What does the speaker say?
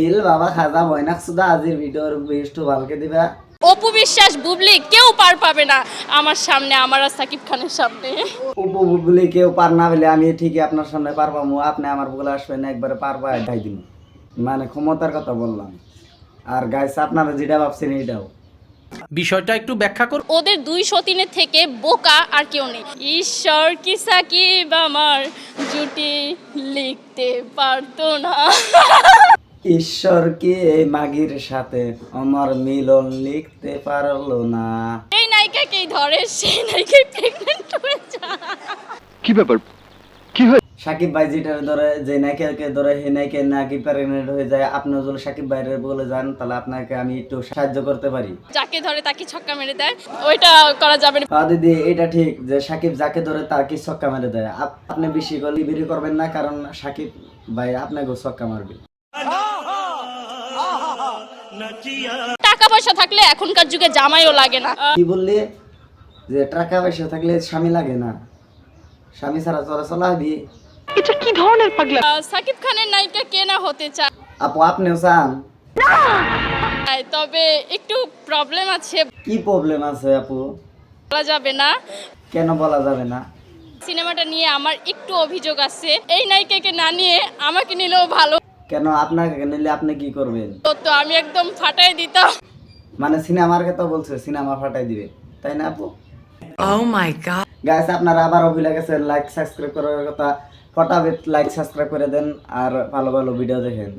এল বাবা খাজা বয়নাক সুদা আজির ভিডিওর বেস্ট ভালকে দিবা। অপু বিশ্বাস বুবলি কেউ পার পাবে না আমার সামনে, আমার আর সাকিব খানের সামনে। অপু বুবলি কেউ পার না হলে আমি ঠিকই আপনার সামনে পার পাবো, আপনি আমার বলে আসবেন একবারে পার পায় খাই দিন, মানে ক্ষমতার কথা বললাম। আর গাইস আপনারা যেটা ভাবছেন এটাও বিষয়টা একটু ব্যাখ্যা করুন। ওদের 203-এর থেকে বোকা আর কেউ নেই। ঈশ্বর কি সাকিব আমার জুটি লিখতে পারতো না। ঈশ্বর কি এই মাগির সাথে আমার মিলন লিখতে পারলো না। এই নায়িকাকেই ধরে সেই নায়িকাই প্রেগনেন্ট হয়ে যায়। কি ব্যাপার, কি হয়? সাকিব ভাই যেটা ধরে যে নায়িকাকে ধরে হে নায়িকা নাকি প্রেগনেন্ট হয়ে যায়, আপনি যদি সাকিব ভাইয়ের বলে যান তাহলে আপনাকে আমি একটু সাহায্য করতে পারি। যাকে ধরে তাকে ছক্কা মেরে দেয়, ওইটা করা যাবে না। হ্যাঁ দিদি, এটা ঠিক যে সাকিব যাকে ধরে তাকে ছক্কা মেরে দেয়। আপনি বেশি করে লিবিরি করবেন না, কারণ সাকিব ভাই আপনাকে ছক্কা মারবে। টাকা পয়সা থাকলে এখনকার যুগে জামাইও লাগে না। কি বললি যে টাকা পয়সা থাকলে স্বামী লাগে না? স্বামী ছাড়া চলা বিয়ে? এটা কি ধরনের পাগলা? সাকিব খানের নায়িকা কে না হতে চায়, আপু আপনিও চান? তবে একটু প্রবলেম আছে, কি প্রবলেম আছে আপু? বলা যাবে না। কেন বলা যাবে না? সিনেমাটা নিয়ে আমার একটু অভিযোগ আছে, এই নায়িকাকে না নিয়ে আমাকে নিলেও ভালো। কেন আপনাকে নিলে আপনি কি করবেন? তো আমি একদম ফাটাই দিতাম। মানে সিনেমার কথা বলছে, সিনেমা ফাটাই দিবে তাই না আপু? Oh my god. গাইস আপনারা আবার ভুলে গেছেন লাইক সাবস্ক্রাইব করার কথা, ফটাফট লাইক সাবস্ক্রাইব করে দেন আর ভালো ভালো ভিডিও দেখেন।